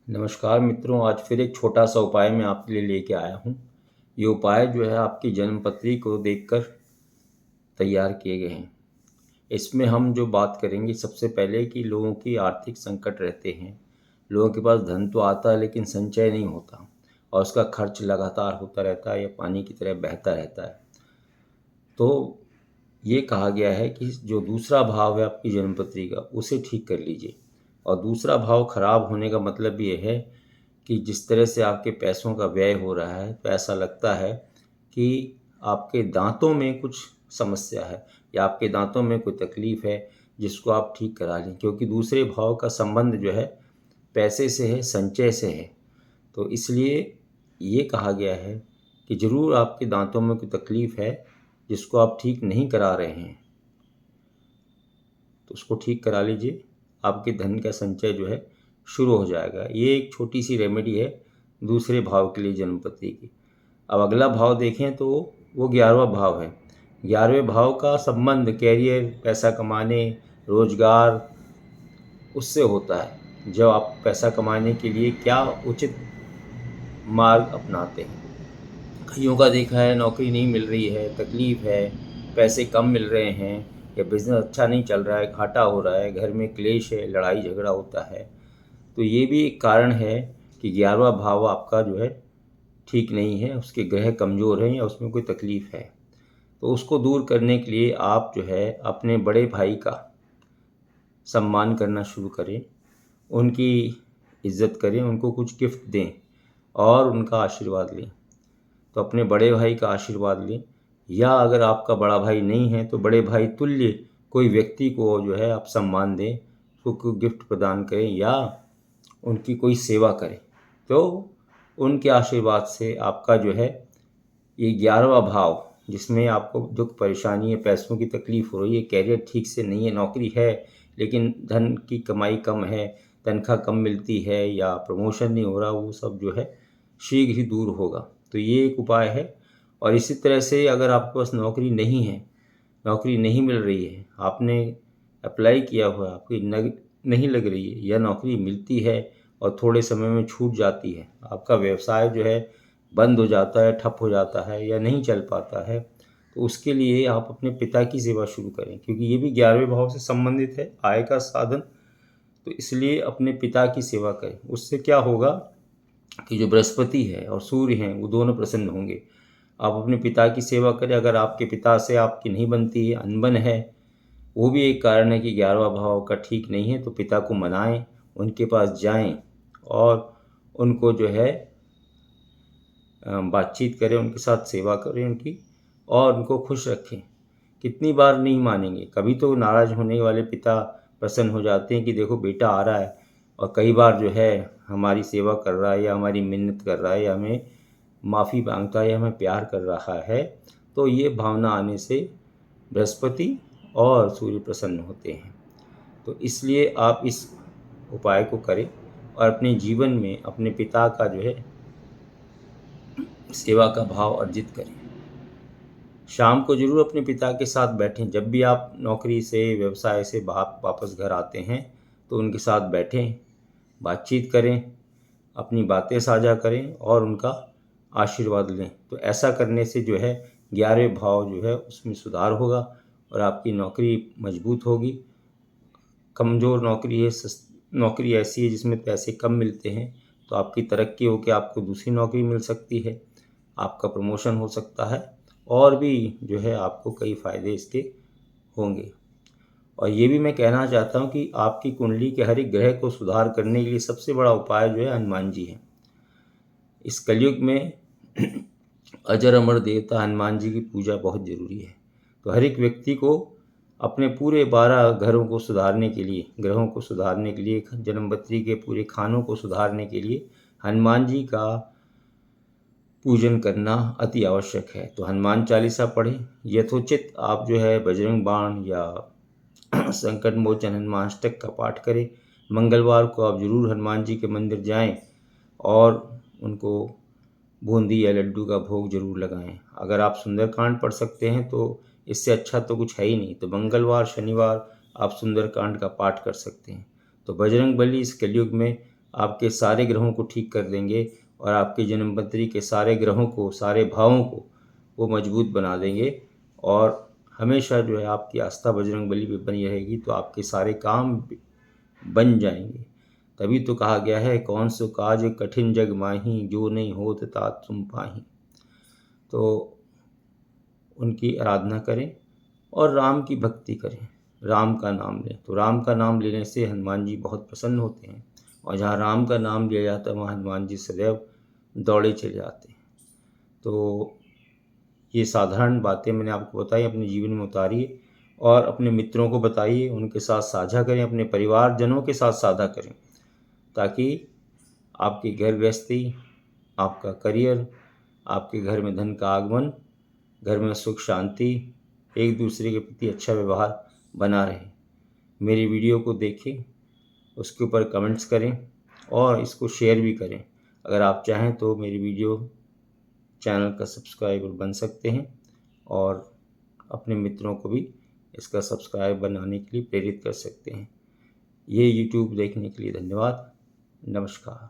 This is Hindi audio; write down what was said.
नमस्कार मित्रों, आज फिर एक छोटा सा उपाय मैं आपके लिए लेके आया हूँ। ये उपाय जो है आपकी जन्म पत्री को देखकर तैयार किए गए हैं। इसमें हम जो बात करेंगे सबसे पहले कि लोगों की आर्थिक संकट रहते हैं। लोगों के पास धन तो आता है लेकिन संचय नहीं होता और उसका खर्च लगातार होता रहता है या पानी की तरह बहता रहता है। तो ये कहा गया है कि जो दूसरा भाव है आपकी जन्म पत्री का उसे ठीक कर लीजिए। और दूसरा भाव खराब होने का मतलब ये है कि जिस तरह से आपके पैसों का व्यय हो रहा है तो ऐसा लगता है कि आपके दांतों में कुछ समस्या है या आपके दांतों में कोई तकलीफ़ है जिसको आप ठीक करा लें, क्योंकि दूसरे भाव का संबंध जो है पैसे से है, संचय से है। तो इसलिए ये कहा गया है कि ज़रूर आपके दांतों में कोई तकलीफ़ है जिसको आप ठीक नहीं करा रहे हैं, तो उसको ठीक करा लीजिए। आपके धन का संचय जो है शुरू हो जाएगा। ये एक छोटी सी रेमेडी है दूसरे भाव के लिए जन्मपति की। अब अगला भाव देखें तो वो 11वां भाव है। 11वें भाव का संबंध कैरियर, पैसा कमाने, रोजगार उससे होता है। जब आप पैसा कमाने के लिए क्या उचित मार्ग अपनाते हैं। कईयों का देखा है नौकरी नहीं मिल रही है, तकलीफ़ है, पैसे कम मिल रहे हैं या बिज़नेस अच्छा नहीं चल रहा है, घाटा हो रहा है, घर में क्लेश है, लड़ाई झगड़ा होता है। तो ये भी एक कारण है कि 11वां भाव आपका जो है ठीक नहीं है, उसके ग्रह कमज़ोर हैं या उसमें कोई तकलीफ़ है। तो उसको दूर करने के लिए आप जो है अपने बड़े भाई का सम्मान करना शुरू करें, उनकी इज़्ज़त करें, उनको कुछ गिफ्ट दें और उनका आशीर्वाद लें। तो अपने बड़े भाई का आशीर्वाद लें, या अगर आपका बड़ा भाई नहीं है तो बड़े भाई तुल्य कोई व्यक्ति को जो है आप सम्मान दें, उसको कोई गिफ्ट प्रदान करें या उनकी कोई सेवा करें। तो उनके आशीर्वाद से आपका जो है ये 11वां भाव, जिसमें आपको दुख परेशानी है, पैसों की तकलीफ़ हो रही है, कैरियर ठीक से नहीं है, नौकरी है लेकिन धन की कमाई कम है, तनख्वाह कम मिलती है या प्रमोशन नहीं हो रहा, वो सब जो है शीघ्र ही दूर होगा। तो ये एक उपाय है। और इसी तरह से अगर आपके पास नौकरी नहीं है, नौकरी नहीं मिल रही है, आपने अप्लाई किया हुआ है, आपकी नहीं लग रही है या नौकरी मिलती है और थोड़े समय में छूट जाती है, आपका व्यवसाय जो है बंद हो जाता है, ठप हो जाता है या नहीं चल पाता है, तो उसके लिए आप अपने पिता की सेवा शुरू करें, क्योंकि ये भी 11वें भाव से संबंधित है, आय का साधन। तो इसलिए अपने पिता की सेवा करें। उससे क्या होगा कि जो बृहस्पति है और सूर्य हैं वो दोनों प्रसन्न होंगे। आप अपने पिता की सेवा करें। अगर आपके पिता से आपकी नहीं बनती है, अनबन है, वो भी एक कारण है कि 11वां भाव का ठीक नहीं है, तो पिता को मनाएं, उनके पास जाएं और उनको जो है बातचीत करें, उनके साथ सेवा करें उनकी और उनको खुश रखें। कितनी बार नहीं मानेंगे, कभी तो नाराज़ होने वाले पिता प्रसन्न हो जाते हैं कि देखो बेटा आ रहा है और कई बार जो है हमारी सेवा कर रहा है या हमारी मिन्नत कर रहा है या हमें माफ़ी मांगता है या हमें प्यार कर रहा है। तो ये भावना आने से बृहस्पति और सूर्य प्रसन्न होते हैं। तो इसलिए आप इस उपाय को करें और अपने जीवन में अपने पिता का जो है सेवा का भाव अर्जित करें। शाम को ज़रूर अपने पिता के साथ बैठें। जब भी आप नौकरी से, व्यवसाय से वापस घर आते हैं तो उनके साथ बैठें, बातचीत करें, अपनी बातें साझा करें और उनका आशीर्वाद लें। तो ऐसा करने से जो है 11वें भाव जो है उसमें सुधार होगा और आपकी नौकरी मजबूत होगी। कमज़ोर नौकरी है, नौकरी ऐसी है जिसमें पैसे कम मिलते हैं, तो आपकी तरक्की होकर आपको दूसरी नौकरी मिल सकती है, आपका प्रमोशन हो सकता है और भी जो है आपको कई फ़ायदे इसके होंगे। और ये भी मैं कहना चाहता हूँ कि आपकी कुंडली के हर एक ग्रह को सुधार करने के लिए सबसे बड़ा उपाय जो है हनुमान जी है। इस कलयुग में अजर अमर देवता हनुमान जी की पूजा बहुत ज़रूरी है। तो हर एक व्यक्ति को अपने पूरे 12 घरों को सुधारने के लिए, ग्रहों को सुधारने के लिए, जन्मपत्री के पूरे खानों को सुधारने के लिए हनुमान जी का पूजन करना अति आवश्यक है। तो हनुमान चालीसा पढ़ें। यथोचित आप जो है बजरंग बाण या संकट मोचन हनुमाष्टक का पाठ करें। मंगलवार को आप ज़रूर हनुमान जी के मंदिर जाएं और उनको बूंदी या लड्डू का भोग जरूर लगाएं। अगर आप सुंदरकांड पढ़ सकते हैं तो इससे अच्छा तो कुछ है ही नहीं। तो मंगलवार, शनिवार आप सुंदरकांड का पाठ कर सकते हैं। तो बजरंगबली इस कलयुग में आपके सारे ग्रहों को ठीक कर देंगे और आपके जन्मपत्री के सारे ग्रहों को, सारे भावों को वो मजबूत बना देंगे और हमेशा जो है आपकी आस्था बजरंगबली पे बनी रहेगी, तो आपके सारे काम बन जाएंगे। तभी तो कहा गया है, कौन सो काज कठिन जग माही, जो नहीं होत तात तुम पाही। तो उनकी आराधना करें और राम की भक्ति करें, राम का नाम लें। तो राम का नाम लेने से हनुमान जी बहुत प्रसन्न होते हैं, और जहाँ राम का नाम लिया जाता है वहाँ हनुमान जी सदैव दौड़े चले जाते हैं। तो ये साधारण बातें मैंने आपको बताई, अपने जीवन में उतारिए और अपने मित्रों को बताइए, उनके साथ साझा करें, अपने परिवारजनों के साथ साझा करें, ताकि आपकी घर गृहस्थी, आपका करियर, आपके घर में धन का आगमन, घर में सुख शांति, एक दूसरे के प्रति अच्छा व्यवहार बना रहे। मेरी वीडियो को देखें, उसके ऊपर कमेंट्स करें और इसको शेयर भी करें। अगर आप चाहें तो मेरी वीडियो चैनल का सब्सक्राइबर बन सकते हैं और अपने मित्रों को भी इसका सब्सक्राइब बनाने के लिए प्रेरित कर सकते हैं। ये यूट्यूब देखने के लिए धन्यवाद। नमस्कार।